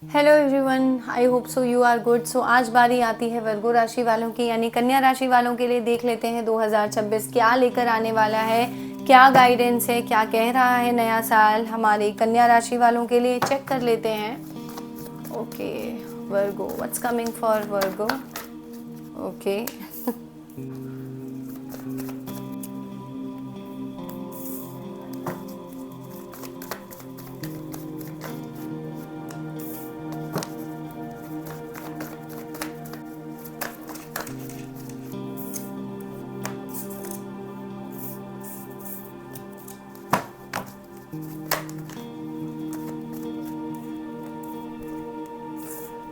Hello everyone, I hope so you are good. So आज बारी आती है वर्गो राशि वालों की, यानी कन्या राशि वालों के लिए। देख लेते हैं 2026 क्या लेकर आने वाला है, क्या गाइडेंस है, क्या कह रहा है नया साल हमारे कन्या राशि वालों के लिए। चेक कर लेते हैं। Okay Virgo, what's coming for Virgo. Okay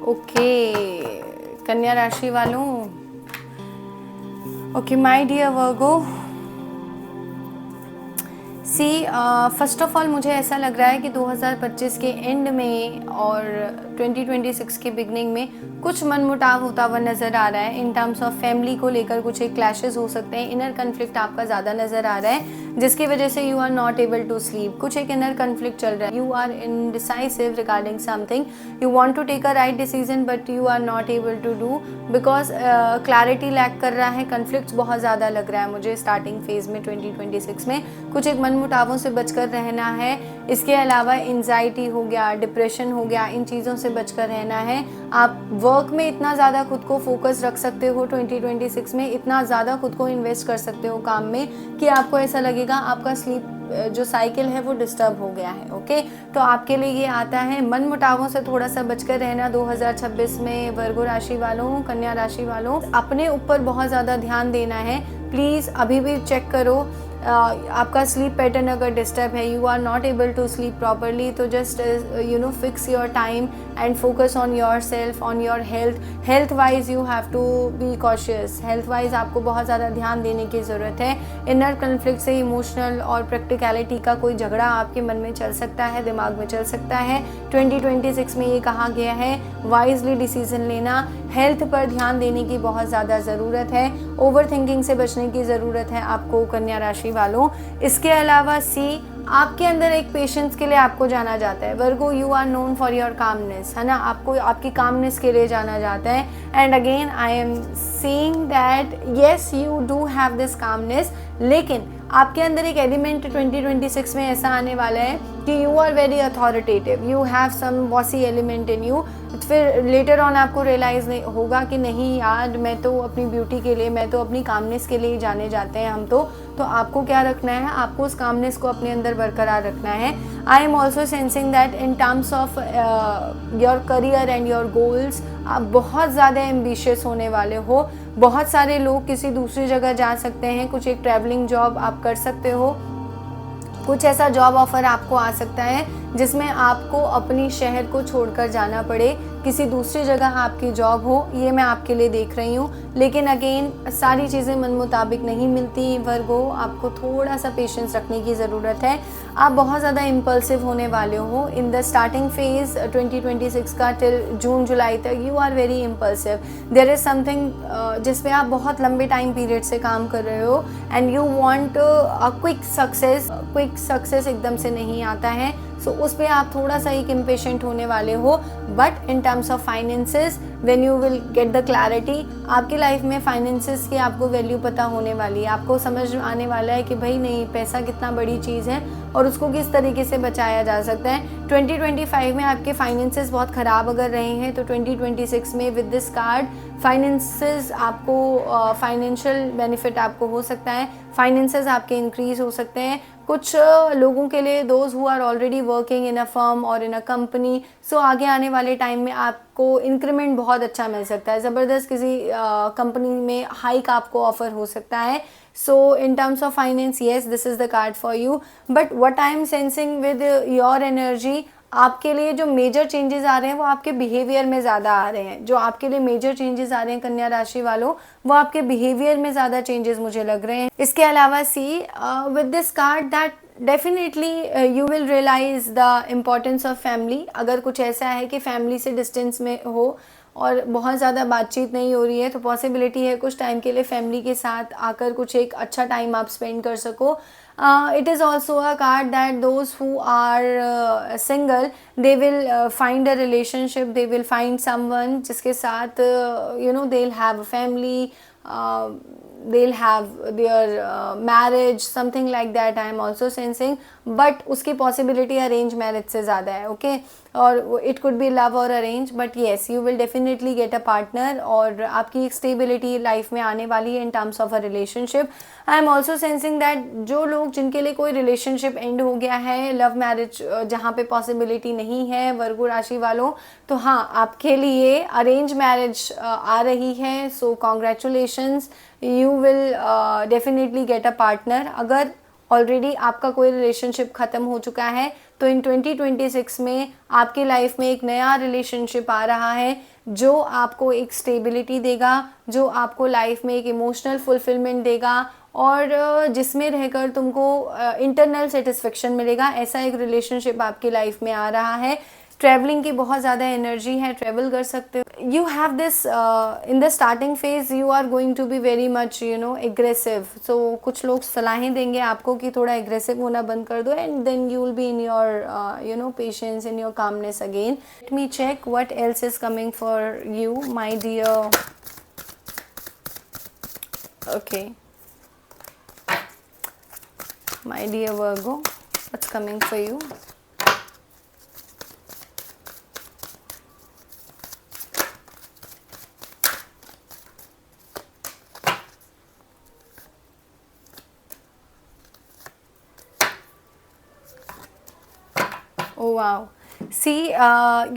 okay कन्या राशि वालों, okay my dear Virgo, see first of all मुझे ऐसा लग रहा है कि 2025 के एंड में और 2026 के बिगनिंग में कुछ मनमुटाव होता हुआ नज़र आ रहा है। इन टर्म्स ऑफ फैमिली को लेकर कुछ एक क्लैशेस हो सकते हैं। इनर कन्फ्लिक्ट आपका ज़्यादा नज़र आ रहा है, जिसकी वजह से you are not able to sleep. कुछ एक इनर कन्फ्लिक्ट चल रहा है। You are indecisive regarding something. You want to take a right decision but you are not able to do because clarity lack कर रहा है। कन्फ्लिक्ट्स बहुत ज़्यादा लग रहा है मुझे स्टार्टिंग फेज में 2026 में। कुछ एक मनमुटावों से बचकर रहना है। इसके अलावा एंजाइटी हो गया, डिप्रेशन हो गया, इन चीज़ों से बचकर रहना है। आप वर्क में इतना ज़्यादा खुद को फोकस रख सकते हो 2026 में, इतना ज़्यादा खुद को इन्वेस्ट कर सकते हो काम में कि आपको ऐसा लगेगा आपका स्लीप जो साइकिल है वो डिस्टर्ब हो गया है। ओके, तो आपके लिए ये आता है मन मुटावों से थोड़ा सा बचकर रहना 2026 में। वर्गो राशि वालों, कन्या राशि वालों, अपने ऊपर बहुत ज़्यादा ध्यान देना है। प्लीज़ अभी भी चेक करो आपका स्लीप पैटर्न अगर डिस्टर्ब है, you are not able to sleep properly, तो just fix your time and focus on your self, on your health wise you have to be cautious. Health wise आपको बहुत ज़्यादा ध्यान देने की ज़रूरत है। इनर कन्फ्लिक्ट से इमोशनल और प्रैक्टिकलिटी का कोई झगड़ा आपके मन में चल सकता है, दिमाग में चल सकता है। 2026 में ये कहा गया है वाइजली डिसीजन लेना, हेल्थ पर ध्यान देने की बहुत ज़्यादा ज़रूरत है। ओवर थिंकिंग से बचने की ज़रूरत है आपको कन्या राशि वालों। इसके अलावा सी, आपके अंदर एक पेशेंस के लिए आपको जाना जाता है। Virgo, you are known for your calmness, है ना, आपको आपकी कामनेस के लिए जाना जाता है। And again I am seeing that yes you do have this calmness, लेकिन आपके अंदर एक एलिमेंट 2026 में ऐसा आने वाला है कि you are very authoritative, you have some bossy element in you. फिर लेटर ऑन आपको रियलाइज़ नहीं होगा कि नहीं यार, मैं तो अपनी ब्यूटी के लिए, मैं तो अपनी कामनेस के लिए ही जाने जाते हैं हम तो आपको क्या रखना है, आपको उस कामनेस को अपने अंदर बरकरार रखना है। आई am also sensing that in terms of your career and your goals, आप बहुत ज़्यादा एम्बिशियस होने वाले हो। बहुत सारे लोग किसी दूसरी जगह जा सकते हैं, कुछ एक ट्रैवलिंग जॉब आप कर सकते हो, कुछ ऐसा जॉब ऑफर आपको आ सकता है जिसमें आपको अपनी शहर को छोड़कर जाना पड़े, किसी दूसरी जगह आपकी जॉब हो, ये मैं आपके लिए देख रही हूँ। लेकिन अगेन सारी चीज़ें मन मुताबिक नहीं मिलती वर्गो, आपको थोड़ा सा पेशेंस रखने की ज़रूरत है। आप बहुत ज़्यादा इम्पल्सिव होने वाले हो इन द स्टार्टिंग फेज 2026 का टिल जून जुलाई तक। You are very impulsive. There is something जिसमें आप बहुत लंबे टाइम पीरियड से काम कर रहे हो and you want a quick success. Quick success एकदम से नहीं आता है, सो उस पर आप थोड़ा सा एक इम्पेशेंट होने वाले हो। But in terms of finances, when you will get the clarity, आपकी लाइफ में फाइनेंसेस की आपको वैल्यू पता होने वाली है। आपको समझ आने वाला है कि भाई नहीं, पैसा कितना बड़ी चीज़ है और उसको किस तरीके से बचाया जा सकता है। 2025 में आपके फाइनेंसेस बहुत ख़राब अगर रहे हैं तो 2026 में विद दिस कार्ड फाइनेंसेस आपको फाइनेंशियल बेनिफिट आपको हो सकता है। फाइनेंसेस आपके इंक्रीज हो सकते हैं। कुछ लोगों के लिए, those who are already working in a firm और इन अ कंपनी, सो आगे आने वाले टाइम में आपको इंक्रीमेंट बहुत अच्छा मिल सकता है। ज़बरदस्त किसी कंपनी में हाइक आपको ऑफर हो सकता है। So in terms of finance, yes this is the card for you. But what I am sensing with your energy, आपके लिए जो मेजर चेंजेस आ रहे हैं वो आपके बिहेवियर में ज़्यादा आ रहे हैं। जो आपके लिए मेजर चेंजेस आ रहे हैं कन्या राशि वालों, वो आपके बिहेवियर में ज़्यादा चेंजेस मुझे लग रहे हैं। इसके अलावा see, with this card that definitely you will realise the importance of family. अगर कुछ ऐसा है कि फैमिली से डिस्टेंस में हो और बहुत ज़्यादा बातचीत नहीं हो रही है, तो पॉसिबिलिटी है कुछ टाइम के लिए फैमिली के साथ आकर कुछ एक अच्छा टाइम आप स्पेंड कर सको। It is also a card that those who are single, they will find a relationship, they will find someone जिसके साथ they'll have a family, they'll have their marriage, something like that I am also sensing. But उसकी possibility arrange marriage से ज़्यादा है, okay? और it could be love or arrange, but yes, you will definitely get a partner और आपकी एक stability life में आने वाली है in terms of a relationship. I am also sensing that जो लोग जिनके लिए कोई relationship end हो गया है, love marriage जहाँ पे possibility नहीं है वर्गो राशि वालों, तो हाँ आपके लिए arrange marriage आ रही है. So congratulations, you will definitely get a partner. अगर ऑलरेडी आपका कोई रिलेशनशिप ख़त्म हो चुका है तो इन 2026 में आपकी लाइफ में एक नया रिलेशनशिप आ रहा है जो आपको एक स्टेबिलिटी देगा, जो आपको लाइफ में एक इमोशनल फुलफिलमेंट देगा और जिसमें रहकर तुमको इंटरनल सेटिस्फेक्शन मिलेगा. ऐसा एक रिलेशनशिप आपकी लाइफ में आ रहा है. ट्रैवलिंग की बहुत ज़्यादा एनर्जी है, ट्रैवल कर सकते हो. You have this in the starting phase, you are going to be very much aggressive. So कुछ लोग सलाहें देंगे आपको कि थोड़ा एग्रेसिव होना बंद कर दो and then you will be in your patience, in your calmness again. Let me check what else is coming for you my dear. Okay my dear Virgo, what's coming for you? Oh wow, see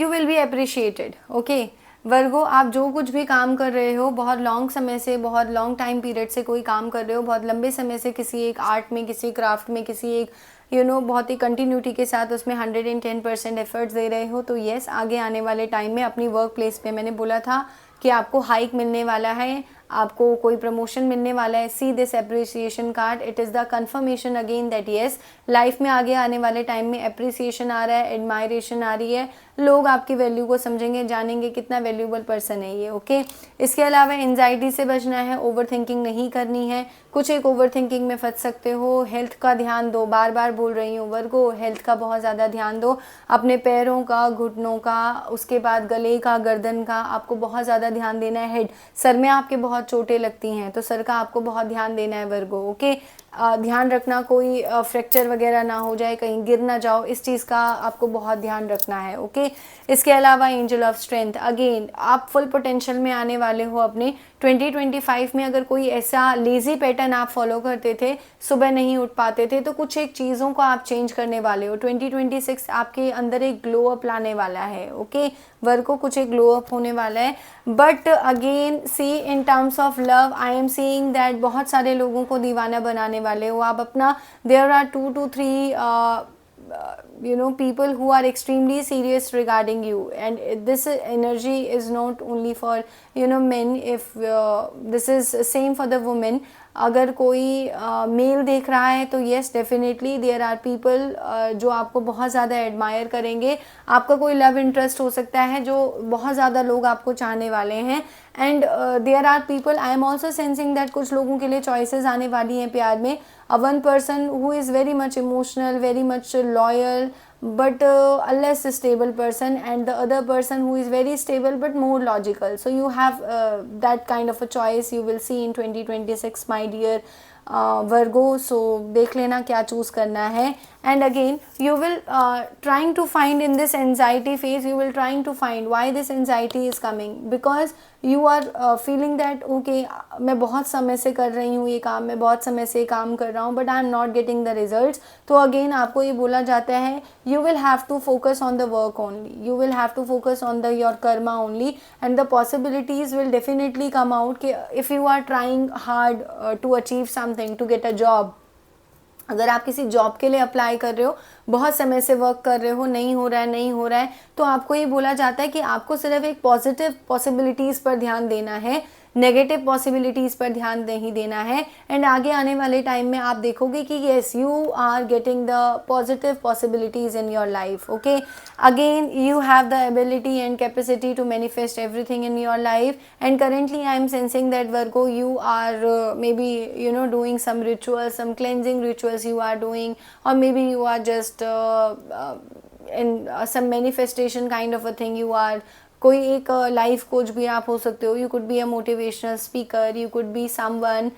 you will be appreciated. Okay Virgo, आप जो कुछ भी काम कर रहे हो, बहुत long समय से, बहुत लॉन्ग टाइम पीरियड से कोई काम कर रहे हो, बहुत लंबे समय से किसी एक आर्ट में, किसी क्राफ्ट में, किसी एक बहुत ही कंटिन्यूटी के साथ उसमें 110% एफर्ट्स दे रहे हो, तो येस आगे आने वाले टाइम में अपनी वर्क प्लेस पे मैंने बोला था कि आपको हाइक मिलने वाला है, आपको कोई प्रमोशन मिलने वाला है. See this appreciation card, it is the confirmation again that yes life में आगे आने वाले टाइम में अप्रिसिएशन आ रहा है, एडमायरेशन आ रही है, लोग आपकी वैल्यू को समझेंगे, जानेंगे कितना वैल्यूबल पर्सन है ये. ओके इसके अलावा एंजाइटी से बचना है, ओवर थिंकिंग नहीं करनी है. कुछ एक ओवर थिंकिंग में फंस सकते हो. हेल्थ का ध्यान दो, बार बार बोल रही हूँ वर्गो, हेल्थ का बहुत ज़्यादा ध्यान दो. अपने पैरों का, घुटनों का, उसके बाद गले का, गर्दन का आपको बहुत ज़्यादा ध्यान देना है. हेड, सर में आपके बहुत चोटें लगती हैं तो सर का आपको बहुत ध्यान देना है वर्गो. ओके ध्यान रखना कोई फ्रैक्चर वगैरह ना हो जाए, कहीं गिर ना जाओ, इस चीज़ का आपको बहुत ध्यान रखना है. ओके इसके अलावा एंजल ऑफ स्ट्रेंथ, अगेन आप फुल पोटेंशियल में आने वाले हो अपने 2025 में. अगर कोई ऐसा लेज़ी पैटर्न आप फॉलो करते थे, सुबह नहीं उठ पाते थे, तो कुछ एक चीज़ों को आप चेंज करने वाले हो. 2026 आपके अंदर एक ग्लो अप लाने वाला है. ओके वर्ग को कुछ एक ग्लो अप होने वाला है. But again see in terms of love I am seeing that बहुत सारे लोगों को दीवाना बनाने वाले हो आप अपना. There are 2 to 3 people who are extremely serious regarding you, and this energy is not only for men. If this is same for the women, अगर कोई मेल देख रहा है तो yes definitely there are people जो आपको बहुत ज़्यादा एडमायर करेंगे. आपका कोई लव इंटरेस्ट हो सकता है जो बहुत ज़्यादा लोग आपको चाहने वाले हैं. And there are people, I am also sensing that कुछ लोगों के लिए चॉइसेस आने वाली हैं प्यार में. One person who is very much emotional, very much loyal, but a less stable person, and the other person who is very stable but more logical. So you have that kind of a choice you will see in 2026 my dear Virgo. So देख लेना क्या choose करना है. And again you will trying to find in this anxiety phase, you will trying to find why this anxiety is coming, because you are feeling that okay मैं बहुत समय से कर रही हूँ ये काम, मैं बहुत समय से काम कर रहा हूँ, but I am not getting the results. तो again आपको ये बोला जाता है you will have to focus on the work only, you will have to focus on the your karma only, and the possibilities will definitely come out कि if you are trying hard to achieve something, to get a job. अगर आप किसी job के लिए apply कर रहे हो, बहुत समय से वर्क कर रहे हो, नहीं हो रहा है, तो आपको ये बोला जाता है कि आपको सिर्फ एक पॉजिटिव पॉसिबिलिटीज़ पर ध्यान देना है. नेगेटिव पॉसिबिलिटीज़ पर ध्यान नहीं देना है। एंड आगे आने वाले टाइम में आप देखोगे कि yes you are getting the positive possibilities in your life. Okay, again you have the ability and capacity to manifest everything in your life, and currently I am sensing that Virgo you are maybe doing some rituals, some cleansing rituals you are doing, or maybe you are just in some manifestation kind of a thing you are। कोई एक life coach भी आप हो सकते हो, you could be a motivational speaker, you could be someone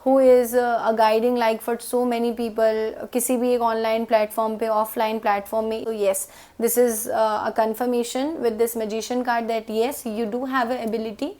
who is a guiding light for so many people किसी भी एक ऑनलाइन प्लेटफॉर्म पे, ऑफलाइन प्लेटफॉर्म में। तो yes, this is a conformation with this magician card that yes you do have a ability,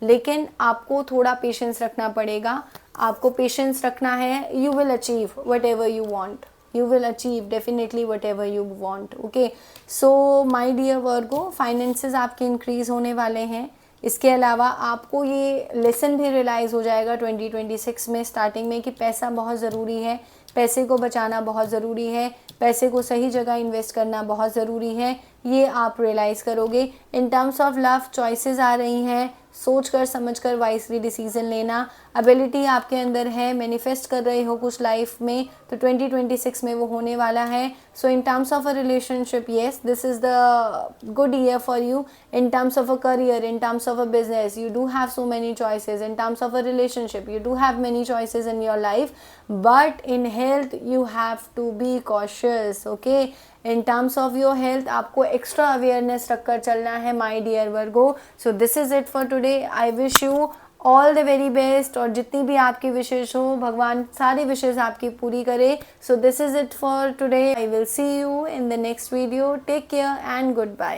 लेकिन आपको थोड़ा patience रखना पड़ेगा। आपको पेशेंस रखना है, you will achieve what ever you want, you will achieve definitely whatever you want। okay, so my dear Virgo, finances आपके increase होने वाले हैं। इसके अलावा आपको ये लेसन भी रियलाइज़ हो जाएगा 2026 में स्टार्टिंग में कि पैसा बहुत ज़रूरी है, पैसे को बचाना बहुत ज़रूरी है, पैसे को सही जगह इन्वेस्ट करना बहुत ज़रूरी है, ये आप रियलाइज़ करोगे। In terms of love choices आ रही हैं, सोच कर समझ कर वाइसली डिसीजन लेना, एबिलिटी आपके अंदर है, मैनिफेस्ट कर रहे हो कुछ लाइफ में, तो 2026 में वो होने वाला है। So in terms of a relationship yes this is the good year for you. In terms of a career, in terms of a business you do have so many choices, in terms of a relationship you do have many choices in your life, but in health you have to be cautious. Okay, in terms of your health आपको extra awareness रखकर चलना है my dear Virgo. So this is it for today. I wish you all the very best, और जितनी भी आपकी विशेष हो भगवान सारी विशेष आपकी पूरी करे। So this is it for today. I will see you in the next video. Take care and good bye.